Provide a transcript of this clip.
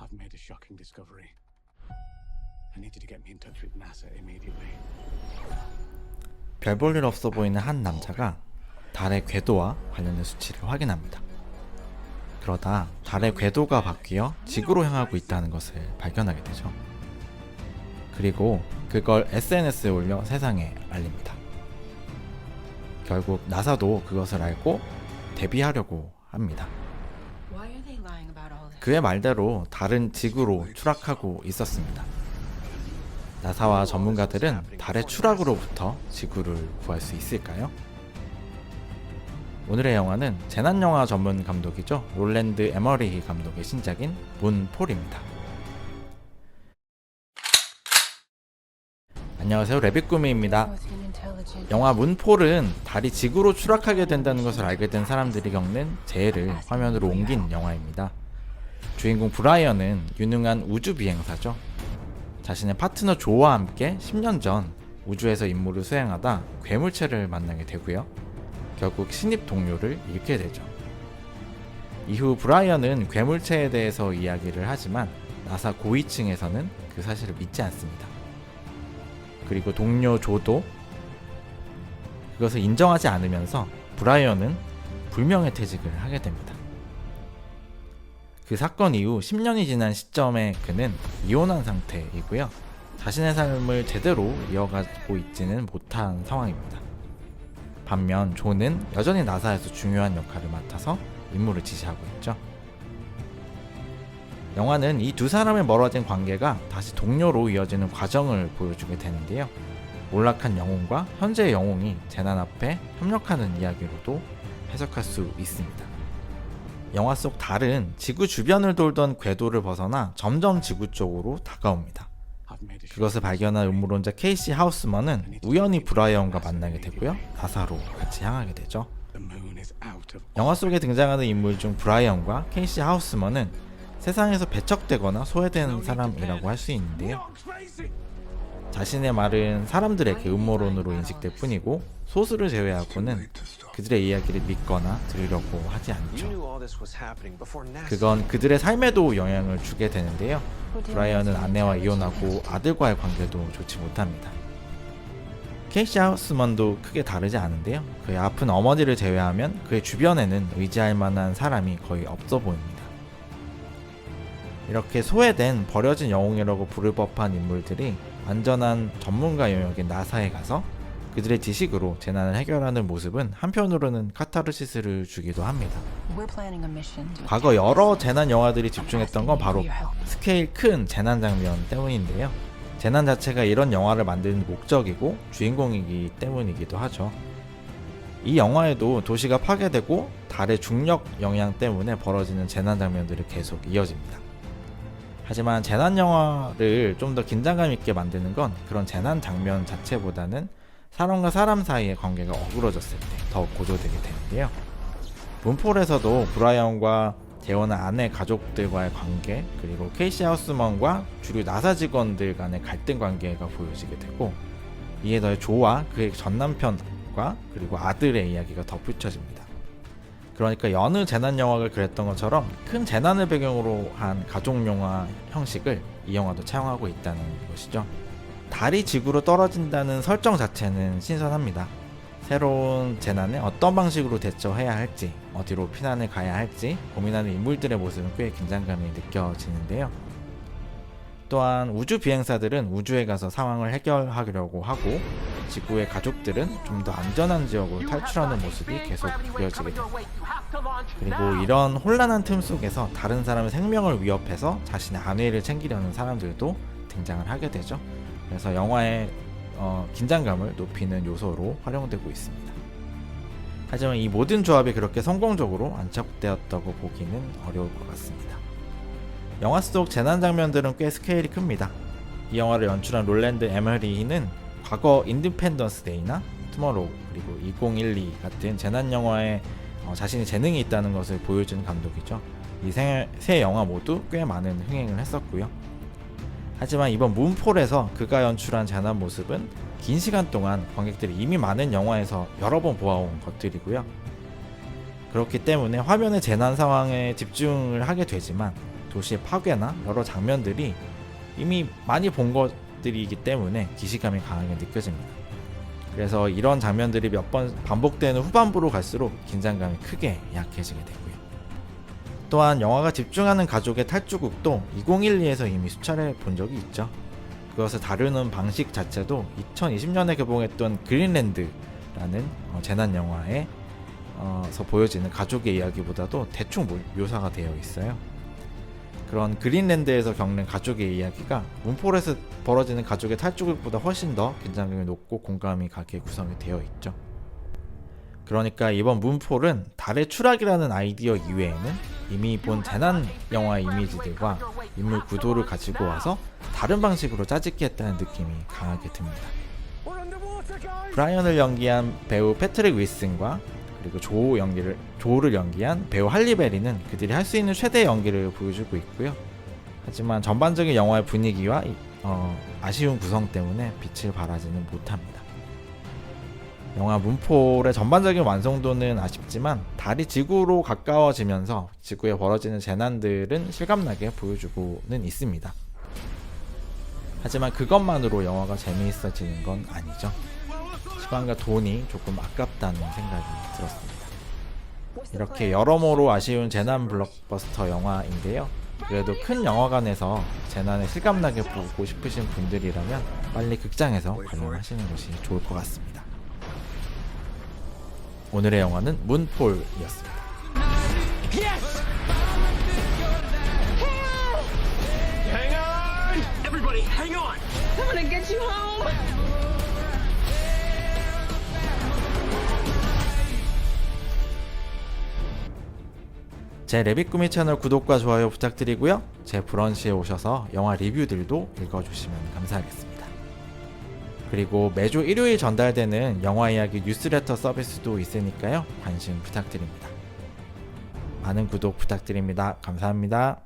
I've made a shocking discovery. I need you to get me in touch with NASA immediately. 별 볼 일 없어 보이는 한 남자가 달의 궤도와 관련된 수치를 확인합니다. 그러다 달의 궤도가 바뀌어 지구로 향하고 있다는 것을 발견하게 되죠. 그리고 그걸 SNS에 올려 세상에 알립니다. 결국 나사도 그것을 알고 대비하려고 합니다. 그의 말대로 달은 지구로 추락하고 있었습니다. 나사와 전문가들은 달의 추락으로부터 지구를 구할 수 있을까요? 오늘의 영화는 재난영화 전문 감독이죠. 롤랜드 에머리히 감독의 신작인 문폴입니다. 안녕하세요, 레빗꾸미입니다. 영화 문폴은 달이 지구로 추락하게 된다는 것을 알게 된 사람들이 겪는 재해를 화면으로 옮긴 영화입니다. 주인공 브라이언은 유능한 우주 비행사죠. 자신의 파트너 조와 함께 10년 전 우주에서 임무를 수행하다 괴물체를 만나게 되고요. 결국 신입 동료를 잃게 되죠. 이후 브라이언은 괴물체에 대해서 이야기를 하지만 나사 고위층에서는 그 사실을 믿지 않습니다. 그리고 동료 조도 그것을 인정하지 않으면서 브라이언은 불명예 퇴직을 하게 됩니다. 그 사건 이후 10년이 지난 시점에 그는 이혼한 상태이고요. 자신의 삶을 제대로 이어가고 있지는 못한 상황입니다. 반면 조는 여전히 나사에서 중요한 역할을 맡아서 임무를 지시하고 있죠. 영화는 이 두 사람의 멀어진 관계가 다시 동료로 이어지는 과정을 보여주게 되는데요. 몰락한 영웅과 현재의 영웅이 재난 앞에 협력하는 이야기로도 해석할 수 있습니다. 영화 속 달은 지구 주변을 돌던 궤도를 벗어나 점점 지구 쪽으로 다가옵니다. 그것을 발견한 음모론자 케이시 하우스먼은 우연히 브라이언과 만나게 되고요. 나사로 같이 향하게 되죠. 영화 속에 등장하는 인물 중 브라이언과 케이시 하우스먼은 세상에서 배척되거나 소외된 사람이라고 할 수 있는데요. 자신의 말은 사람들에게 음모론으로 인식될 뿐이고 소수를 제외하고는 그들의 이야기를 믿거나 들으려고 하지 않죠. 그건 그들의 삶에도 영향을 주게 되는데요. 브라이언은 아내와 이혼하고 아들과의 관계도 좋지 못합니다. 케이시 하우스먼도 크게 다르지 않은데요. 그의 아픈 어머니를 제외하면 그의 주변에는 의지할 만한 사람이 거의 없어 보입니다. 이렇게 소외된 버려진 영웅이라고 부를 법한 인물들이 완전한 전문가 영역인 나사에 가서 그들의 지식으로 재난을 해결하는 모습은 한편으로는 카타르시스를 주기도 합니다. 과거 여러 재난 영화들이 집중했던 건 바로 스케일 큰 재난 장면 때문인데요. 재난 자체가 이런 영화를 만드는 목적이고 주인공이기 때문이기도 하죠. 이 영화에도 도시가 파괴되고 달의 중력 영향 때문에 벌어지는 재난 장면들이 계속 이어집니다. 하지만 재난 영화를 좀 더 긴장감 있게 만드는 건 그런 재난 장면 자체보다는 사람과 사람 사이의 관계가 어그러졌을 때 더 고조되게 되는데요. 문폴에서도 브라이언과 재혼한 아내 가족들과의 관계, 그리고 케이시 하우스먼과 주류 나사 직원들 간의 갈등 관계가 보여지게 되고, 이에 더해 조와 그의 전남편과 그리고 아들의 이야기가 덧붙여집니다. 그러니까 여느 재난 영화를 그랬던 것처럼 큰 재난을 배경으로 한 가족 영화 형식을 이 영화도 차용하고 있다는 것이죠. 달이 지구로 떨어진다는 설정 자체는 신선합니다. 새로운 재난에 어떤 방식으로 대처해야 할지, 어디로 피난을 가야 할지 고민하는 인물들의 모습은 꽤 긴장감이 느껴지는데요. 또한 우주 비행사들은 우주에 가서 상황을 해결하려고 하고, 지구의 가족들은 좀 더 안전한 지역으로 탈출하는 모습이 계속 보여지게 됩니다. 그리고 이런 혼란한 틈 속에서 다른 사람의 생명을 위협해서 자신의 안위를 챙기려는 사람들도 등장을 하게 되죠. 그래서 영화의 긴장감을 높이는 요소로 활용되고 있습니다. 하지만 이 모든 조합이 그렇게 성공적으로 안착되었다고 보기는 어려울 것 같습니다. 영화 속 재난 장면들은 꽤 스케일이 큽니다. 이 영화를 연출한 롤랜드 에머리히는 과거 인디펜던스 데이나 투머로우 그리고 2012 같은 재난 영화에 자신의 재능이 있다는 것을 보여주는 감독이죠. 이 세 영화 모두 꽤 많은 흥행을 했었고요. 하지만 이번 문폴에서 그가 연출한 재난 모습은 긴 시간 동안 관객들이 이미 많은 영화에서 여러 번 보아온 것들이고요. 그렇기 때문에 화면의 재난 상황에 집중을 하게 되지만 도시의 파괴나 여러 장면들이 이미 많이 본 것들이기 때문에 기시감이 강하게 느껴집니다. 그래서 이런 장면들이 몇 번 반복되는 후반부로 갈수록 긴장감이 크게 약해지게 되고요. 또한 영화가 집중하는 가족의 탈주극도 2012에서 이미 수차례 본 적이 있죠. 그것을 다루는 방식 자체도 2020년에 개봉했던 그린랜드라는 재난 영화에서 보여지는 가족의 이야기보다도 대충 묘사가 되어 있어요. 그런 그린랜드에서 겪는 가족의 이야기가 문폴에서 벌어지는 가족의 탈주극보다 훨씬 더 긴장감이 높고 공감이 가게 구성이 되어 있죠. 그러니까 이번 문폴은 달의 추락이라는 아이디어 이외에는 이미 본 재난 영화 이미지들과 인물 구도를 가지고 와서 다른 방식으로 짜집기 했다는 느낌이 강하게 듭니다. 브라이언을 연기한 배우 패트릭 윌슨과 그리고 조를 연기한 배우 할리 베리는 그들이 할 수 있는 최대의 연기를 보여주고 있고요. 하지만 전반적인 영화의 분위기와 아쉬운 구성 때문에 빛을 발하지는 못합니다. 영화 문폴의 전반적인 완성도는 아쉽지만 달이 지구로 가까워지면서 지구에 벌어지는 재난들은 실감나게 보여주고는 있습니다. 하지만 그것만으로 영화가 재미있어지는 건 아니죠. 시간과 돈이 조금 아깝다는 생각이 들었습니다. 이렇게 여러모로 아쉬운 재난 블록버스터 영화인데요. 그래도 큰 영화관에서 재난을 실감나게 보고 싶으신 분들이라면 빨리 극장에서 관람하시는 것이 좋을 것 같습니다. 오늘의 영화는 문폴이었습니다. Yes! Hang on! Everybody, hang on! I'm gonna get you home! 제 레빗꾸미 채널 구독과 좋아요 부탁드리고요. 제 브런치에 오셔서 영화 리뷰들도 읽어주시면 감사하겠습니다. 그리고 매주 일요일 전달되는 영화 이야기 뉴스레터 서비스도 있으니까요. 관심 부탁드립니다. 많은 구독 부탁드립니다. 감사합니다.